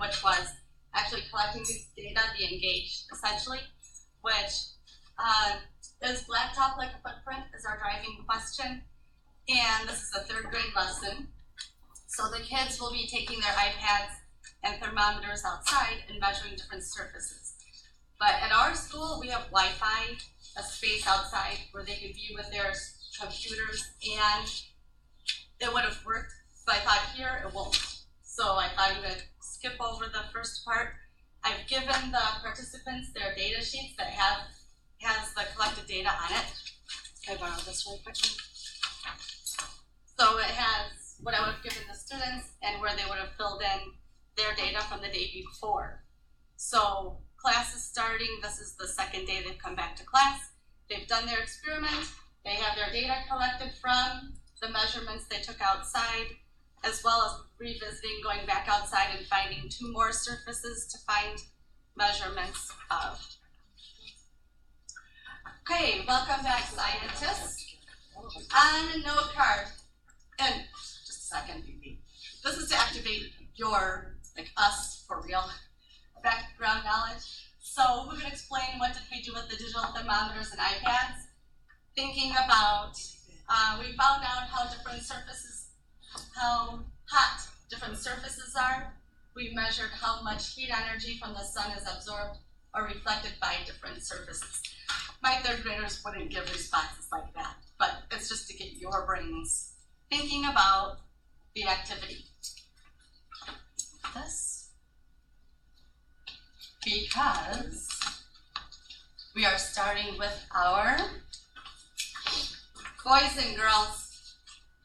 which was actually collecting the data, the engaged, essentially, which is blacktop like a footprint is our driving question. And this is a 3rd grade lesson. So the kids will be taking their iPads and thermometers outside and measuring different surfaces. But at our school, we have Wi-Fi, a space outside where they could view with their computers, and it would have worked. But I thought here it won't. So I thought I'm going to skip over the first part. I've given the participants their data sheets that has the collected data on it. Can I borrow this really quickly? So it has what I would have given the students and where they would have filled in their data from the day before. So class is starting. This is the 2nd day they've come back to class. They've done their experiment. They have their data collected from the measurements they took outside, as well as revisiting, going back outside and finding 2 more surfaces to find measurements of. Okay, welcome back, scientists. On a note card, and just a second, this is to activate your, like us, for real, background knowledge. So who can explain what did we do with the digital thermometers and iPads? Thinking about, we found out how hot different surfaces are. We measured how much heat energy from the sun is absorbed or reflected by different surfaces. My 3rd graders wouldn't give responses like that, but it's just to get your brains thinking about the activity. This, because we are starting with our boys and girls.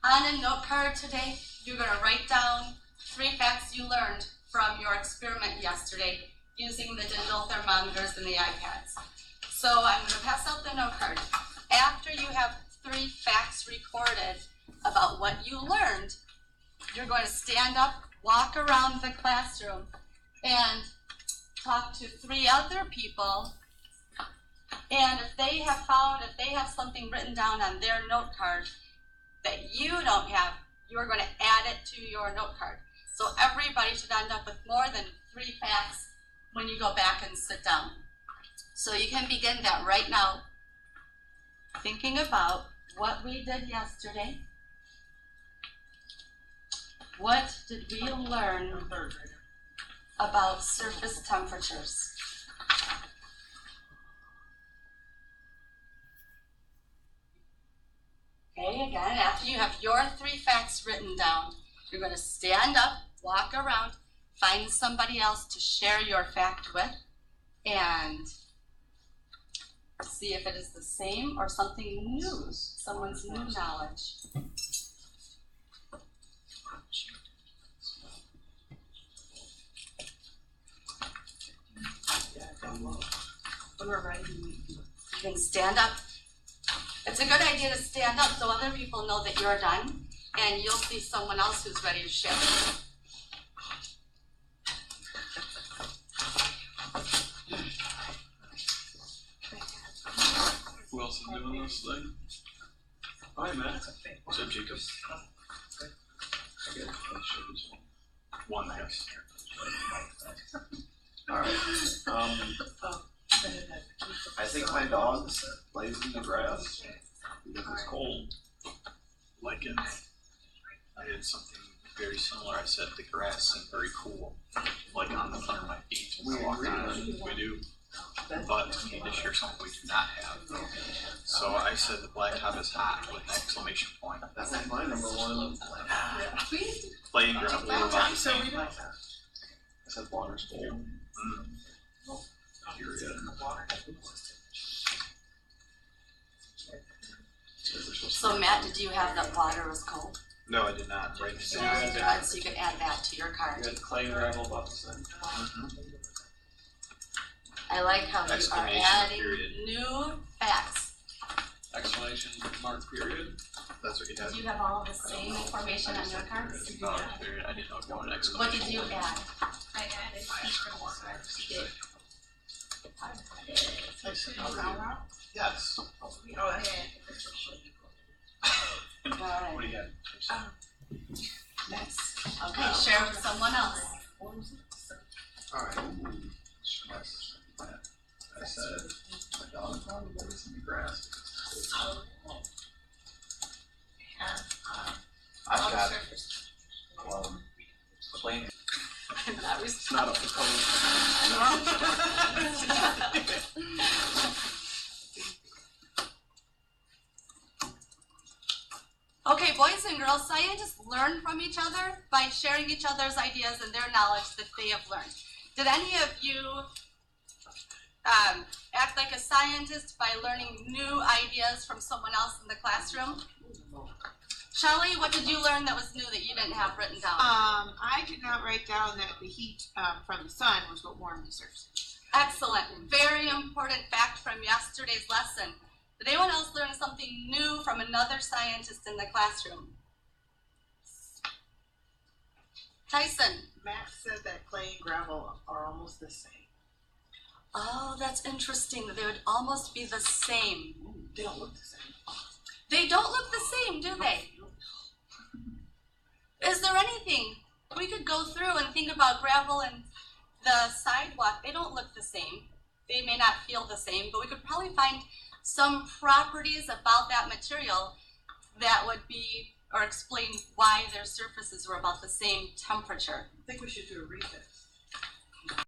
On a note card today, you're going to write down 3 facts you learned from your experiment yesterday using the digital thermometers and the iPads. So I'm going to pass out the note card. After you have 3 facts recorded about what you learned, you're going to stand up, walk around the classroom, and talk to 3 other people. And if they have something written down on their note card that you don't have, you're going to add it to your note card. So everybody should end up with more than 3 facts when you go back and sit down. So you can begin that right now, thinking about what we did yesterday. What did we learn about surface temperatures? Okay, again, after you have your 3 facts written down, you're going to stand up, walk around, find somebody else to share your fact with, and see if it is the same or something new, someone's new knowledge. You can stand up. It's a good idea to stand up so other people know that you're done, and you'll see someone else who's ready to share. Who else is doing this thing? Hi, Matt. What's up, Jacob? I got one, yes. Alright. I think my dog plays in the grass because it's cold. Like it. I did something very similar. I said the grass seemed very cool, like on the front of my feet. We walk on it. We do. But we need to share something we do not have. So I said the blacktop is hot with an exclamation point. That's like my number 1. Playground. I said water's cold. So Matt, did you have that water was cold? No, I did not. Right. So you could add that to your card. You had clay gravel buckets then. I like how you are adding new facts. Exclamation mark period. That's what you had. Did you have all the same information on your cards? Period. I didn't know if you wanted exclamation. What did you add? I added Yes. Alright. What do you have? Next. Okay, share with someone else. Alright. I said, my dog probably lays in the grass. I've got, plain. It's not up to code. Okay, boys and girls, scientists learn from each other by sharing each other's ideas and their knowledge that they have learned. Did any of you act like a scientist by learning new ideas from someone else in the classroom? Shelley, what did you learn that was new that you didn't have written down? I did not write down that the heat from the sun was what warmed the surface. Excellent. Very important fact from yesterday's lesson. Did anyone else learn something new from another scientist in the classroom? Tyson. Max said that clay and gravel are almost the same. Oh, that's interesting. They would almost be the same. They don't look the same. They don't look the same, do they? Is there anything we could go through and think about gravel and the sidewalk? They don't look the same. They may not feel the same, but we could probably find some properties about that material that would be or explain why their surfaces were about the same temperature. I think we should do a recess.